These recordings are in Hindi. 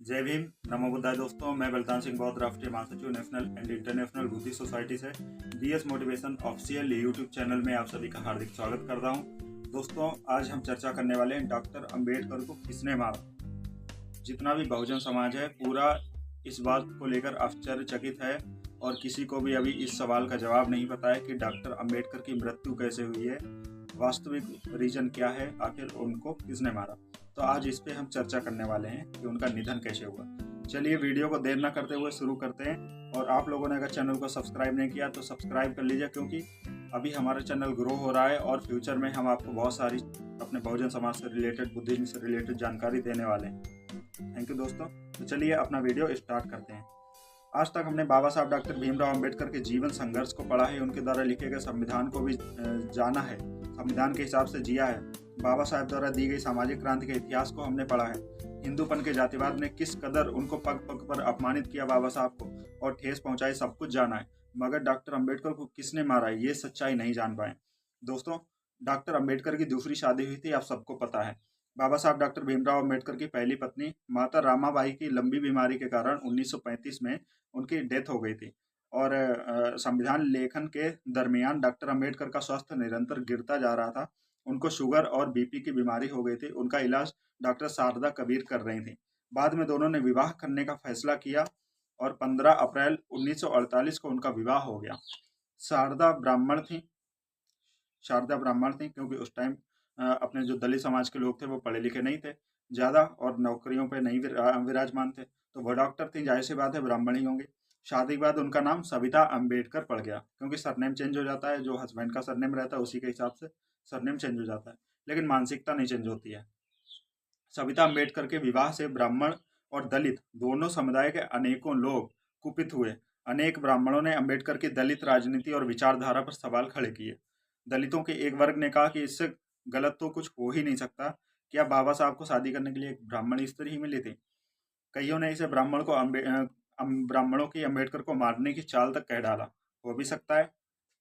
जय भीम। नमो बुद्धाय दोस्तों, मैं बलतान सिंह बौद्ध, राष्ट्रीय महासचिव national and international Buddhist society से B S motivation official YouTube channel में आप सभी का हार्दिक स्वागत करता हूं। दोस्तों, आज हम चर्चा करने वाले हैं डॉक्टर अंबेडकर को किसने मारा। जितना भी बहुजन समाज है पूरा इस बात को लेकर आश्चर्यचकित है और किसी को भी अभी इस सवाल का जवाब नहीं पता है कि डॉक्टर अंबेडकर की मृत्यु कैसे हुई है, वास्तविक रीजन क्या है, आखिर उनको किसने मारा। तो आज इस पे हम चर्चा करने वाले हैं कि उनका निधन कैसे हुआ। चलिए वीडियो को देर न करते हुए शुरू करते हैं। और आप लोगों ने अगर चैनल को सब्सक्राइब नहीं किया तो सब्सक्राइब कर लीजिए, क्योंकि अभी हमारा चैनल ग्रो हो रहा है और फ्यूचर में हम आपको बहुत सारी अपने बहुजन समाज से रिलेटेड, बुद्धिज्म से रिलेटेड जानकारी देने वाले हैं। थैंक यू दोस्तों। तो चलिए अपना वीडियो स्टार्ट करते हैं। आज तक हमने बाबा साहब डॉक्टर भीमराव अंबेडकर के जीवन संघर्ष को पढ़ा है, उनके द्वारा लिखे गए संविधान को भी जाना है, संविधान के हिसाब से जिया है। बाबा साहब द्वारा दी गई सामाजिक क्रांति के इतिहास को हमने पढ़ा है। हिंदूपन के जातिवाद ने किस कदर उनको पग पग पर अपमानित किया बाबा साहब को और ठेस पहुंचाई, सब कुछ जाना है। मगर डॉक्टर अंबेडकर को किसने मारा, ये सच्चाई नहीं जान पाए। दोस्तों, डॉक्टर अंबेडकर की दूसरी शादी हुई थी, आप सबको पता है। बाबा साहब डॉक्टर भीमराव अंबेडकर की पहली पत्नी माता रामाबाई की लंबी बीमारी के कारण 1935 में उनकी डेथ हो गई थी। और संविधान लेखन के दरमियान डॉक्टर अंबेडकर का स्वास्थ्य निरंतर गिरता जा रहा था। उनको शुगर और बीपी की बीमारी हो गई थी। उनका इलाज डॉक्टर शारदा कबीर कर रही थी। बाद में दोनों ने विवाह करने का फैसला किया और 15 अप्रैल 1948 को उनका विवाह हो गया। शारदा ब्राह्मण थी। शारदा ब्राह्मण थी क्योंकि उस टाइम अपने जो दलित समाज के लोग थे वो पढ़े लिखे नहीं थे ज़्यादा और नौकरियों पे नहीं विराजमान थे, तो वो डॉक्टर थी, जाहिर सी बात है ब्राह्मण ही होंगे। शादी के बाद उनका नाम सविता अंबेडकर पड़ गया, क्योंकि सरनेम चेंज हो जाता है, जो हस्बैंड का सरनेम रहता है उसी के हिसाब से सरनेम चेंज हो जाता है, लेकिन मानसिकता नहीं चेंज होती है। सविता अंबेडकर के विवाह से ब्राह्मण और दलित दोनों समुदाय के अनेकों लोग कुपित हुए। अनेक ब्राह्मणों ने अंबेडकर की दलित राजनीति और विचारधारा पर सवाल खड़े किए। दलितों के एक वर्ग ने कहा कि इससे गलत तो कुछ हो ही नहीं सकता, क्या बाबा साहब को शादी करने के लिए एक ब्राह्मण स्त्री ही मिली थी। कईयों ने इसे ब्राह्मणों की अंबेडकर को मारने की चाल तक कह डाला। हो भी सकता है,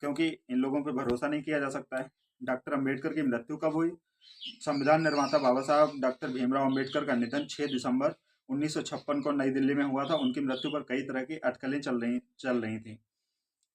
क्योंकि इन लोगों पर भरोसा नहीं किया जा सकता है। डॉक्टर अंबेडकर की मृत्यु कब हुई। संविधान निर्माता बाबा साहब डॉक्टर भीमराव अंबेडकर का निधन 6 दिसंबर 1956 को नई दिल्ली में हुआ था। उनकी मृत्यु पर कई तरह की अटकलें चल रही थी।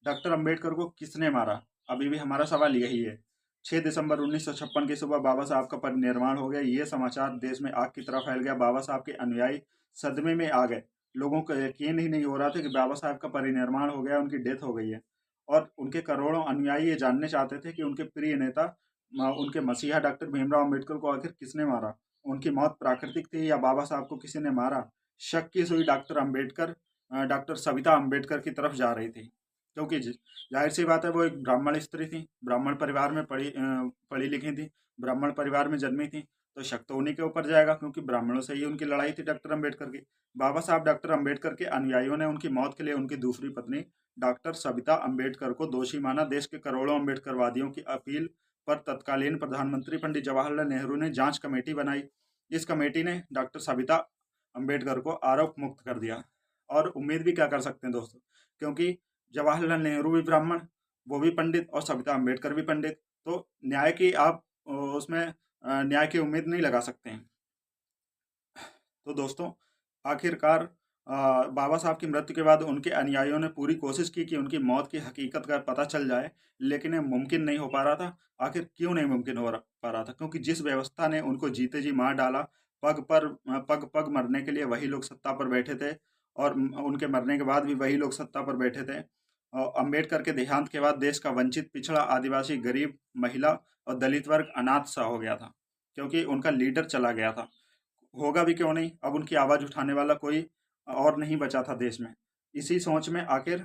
डॉक्टर अंबेडकर को किसने मारा, अभी भी हमारा सवाल यही है। 6 दिसंबर 1956 की सुबह बाबा साहब का परिनिर्वाण हो गया। ये समाचार देश में आग की तरह फैल गया। बाबा साहब के अनुयायी सदमे में आ गए। लोगों को यकीन ही नहीं हो रहा था कि बाबा साहब का परिनिर्वाण हो गया, उनकी डेथ हो गई है। और उनके करोड़ों अनुयायी ये जानने चाहते थे कि उनके प्रिय नेता, उनके मसीहा डॉक्टर भीमराव अंबेडकर को आखिर किसने मारा। उनकी मौत प्राकृतिक थी या बाबा साहब को किसी ने मारा। शक की सुई डॉक्टर सविता अंबेडकर की तरफ जा रही थी, क्योंकि जाहिर सी बात है वो एक ब्राह्मण स्त्री थी, ब्राह्मण परिवार में पढ़ी लिखी थी, ब्राह्मण परिवार में जन्मी थी, तो शक तो उन्हीं के ऊपर जाएगा, क्योंकि ब्राह्मणों से ही उनकी लड़ाई थी डॉक्टर अंबेडकर की। बाबा साहब डॉक्टर अंबेडकर के अनुयायियों ने उनकी मौत के लिए उनकी दूसरी पत्नी डॉक्टर सविता अंबेडकर को दोषी माना। देश के करोड़ों अंबेडकरवादियों की अपील पर तत्कालीन प्रधानमंत्री पंडित जवाहरलाल नेहरू ने जांच कमेटी बनाई। इस कमेटी ने डॉक्टर सविता अंबेडकर को आरोप मुक्त कर दिया। और उम्मीद भी क्या कर सकते हैं दोस्तों, क्योंकि जवाहरलाल नेहरू भी ब्राह्मण, वो भी पंडित, और सविता अंबेडकर भी पंडित, तो न्याय की आप उसमें न्याय की उम्मीद नहीं लगा सकते हैं। तो दोस्तों, आखिरकार बाबा साहब की मृत्यु के बाद उनके अनुयायियों ने पूरी कोशिश की कि उनकी मौत की हकीकत का पता चल जाए, लेकिन ये मुमकिन नहीं हो पा रहा था। आखिर क्यों नहीं मुमकिन पा रहा था, क्योंकि जिस व्यवस्था ने उनको जीते जी मार डाला, पग पग मरने के लिए वही लोग सत्ता पर बैठे थे, और उनके मरने के बाद भी वही लोग सत्ता पर बैठे थे। अंबेडकर के देहांत के बाद देश का वंचित, पिछड़ा, आदिवासी, गरीब, महिला और दलित वर्ग अनाथ सा हो गया था, क्योंकि उनका लीडर चला गया था। होगा भी क्यों नहीं, अब उनकी आवाज़ उठाने वाला कोई और नहीं बचा था देश में। इसी सोच में आखिर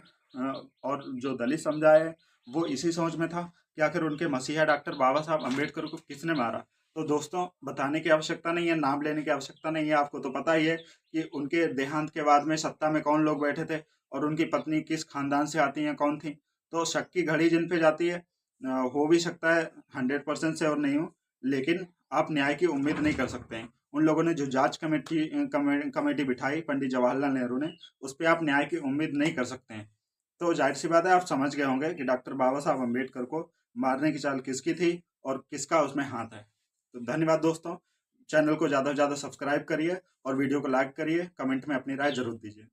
और जो दलित समुदाय है वो इसी सोच में था कि आखिर उनके मसीहा डॉक्टर बाबा साहब अम्बेडकर को किसने मारा। तो दोस्तों, बताने की आवश्यकता नहीं है, नाम लेने की आवश्यकता नहीं है, आपको तो पता ही है कि उनके देहांत के बाद में सत्ता में कौन लोग बैठे थे और उनकी पत्नी किस खानदान से आती हैं, कौन थी। तो शक की घड़ी जिन पे जाती है, हो भी सकता है 100% से और नहीं हो, लेकिन आप न्याय की उम्मीद नहीं कर सकते हैं। उन लोगों ने जो जांच कमेटी बिठाई पंडित जवाहरलाल नेहरू ने, उस पर आप न्याय की उम्मीद नहीं कर सकते हैं। तो जाहिर सी बात है, आप समझ गए होंगे कि डॉक्टर बाबा साहब अम्बेडकर को मारने की चाल किसकी थी और किसका उसमें हाथ है। तो धन्यवाद दोस्तों। चैनल को ज़्यादा से ज़्यादा सब्सक्राइब करिए और वीडियो को लाइक करिए, कमेंट में अपनी राय जरूर दीजिए।